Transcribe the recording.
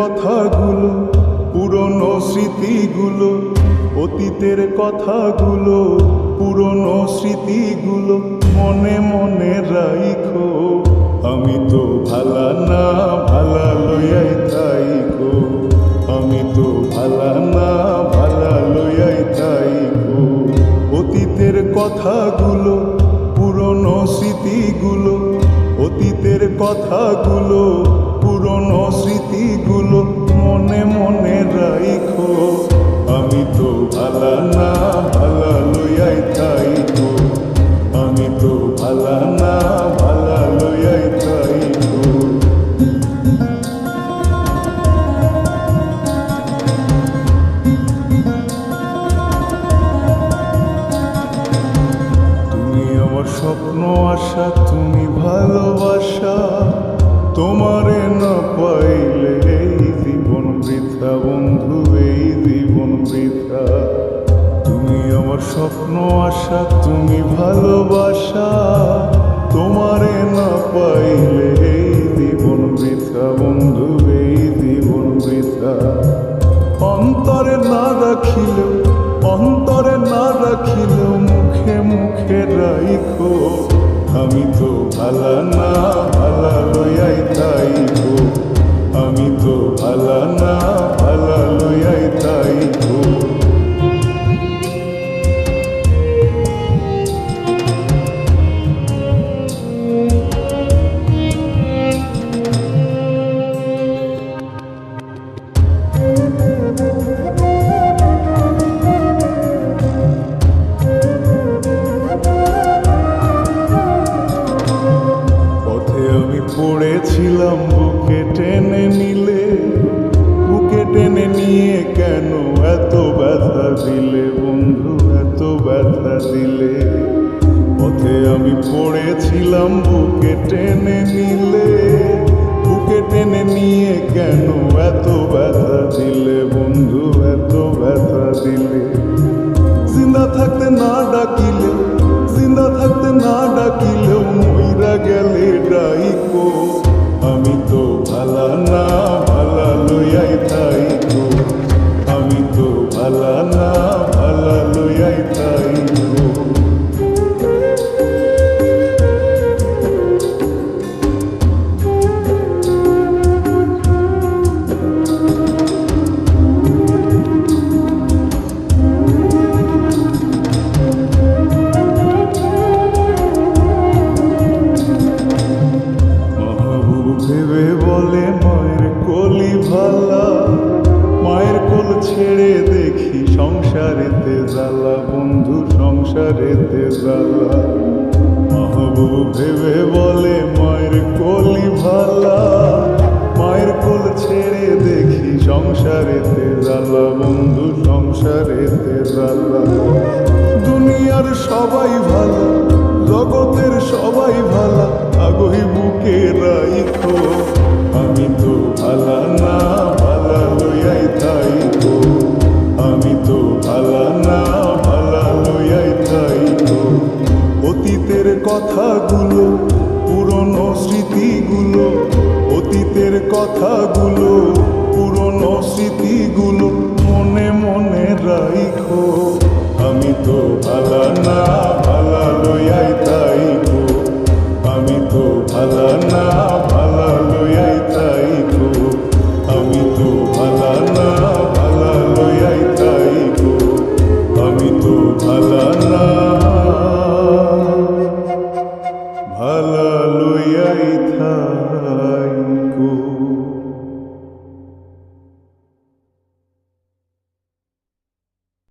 কথাগুলো, পুরনো স্মৃতিগুলো, অতীতের কথাগুলো, পুরনো স্মৃতিগুলো মনে মনে রাইখো। আমি তো ভালা না ভালা লইয়াই থাইকো, আমি তো ভালা না ভালা লইয়াই থাইকো। অতীতের কথাগুলো, পুরনো স্মৃতিগুলো, অতীতের কথাগুলো, পুরনো স্মৃতিগুলো মনে মনে রাইখো। আমি তো ভালা না ভালা লইয়াই থাইকো, আমি তো ভালা না ভালা লইয়াই থাইকো। তুমি আমার স্বপ্ন আশা, তুমি ভালোবাসা, তোমারে না পাইলে এই জীবন বৃথা বন্ধু, এই জীবন বৃথা। তুমি আমার স্বপ্ন আশা, তুমি ভালোবাসা, তোমারে না পাইলে এই জীবন বৃথা বন্ধু, এই জীবন বৃথা। অন্তরে না রাখিলেও, অন্তরে না রাখিলেও মুখে মুখে রাইখো। আমি তো ভালা না ভালা লইয়াই থাইকো, আমি তো ভালা না ভালা লইয়াই থাইকো। পড়েছিলাম বুকে টেনে নিলে, বুকে টেনে নিয়ে কেন এত ব্যথা দিলে বন্ধু, এত ব্যথা দিলে। পথে আমি পড়েছিলাম বুকে টেনে নিলে, বুকে টেনে নিয়ে কেন এত ব্যথা দিলে বন্ধু, এত ব্যথা দিলে। জিন্দা থাকতে না ডাকিলেও, জিন্দা থাকতে না ডাকিলেও মইরা গেলে ডাইকো। আমি তো ভালা না ভালা লইয়াই থাইকো, আমি তো ভালা না ভালা লইয়াই থাইকো। ভেবে বলে মায়ের কোলি ভালা, মায়ের কোল ছেড়ে দেখি সংসারেতে জ্বালা বন্ধু, সংসারেতে জ্বালা। মাহবুব ভেবে বলে মায়ের কোলি ভালা, মায়ের কোল ছেড়ে দেখি সংসারেতে জ্বালা বন্ধু, সংসারেতে জ্বালা। দুনিয়ার সবাই ভালো, জগতের সবাই ভালা, আগই বুকে রাইখো। আমি তো ভালা না ভালা লইয়াই থাইকো, আমি তো ভালা না ভালা লইয়াই থাইকো। অতীতের কথাগুলো, পুরনো স্মৃতিগুলো, অতীতের কথাগুলো, পুরনো স্মৃতিগুলো মনে মনে রাইখো। আমি তো ভালা না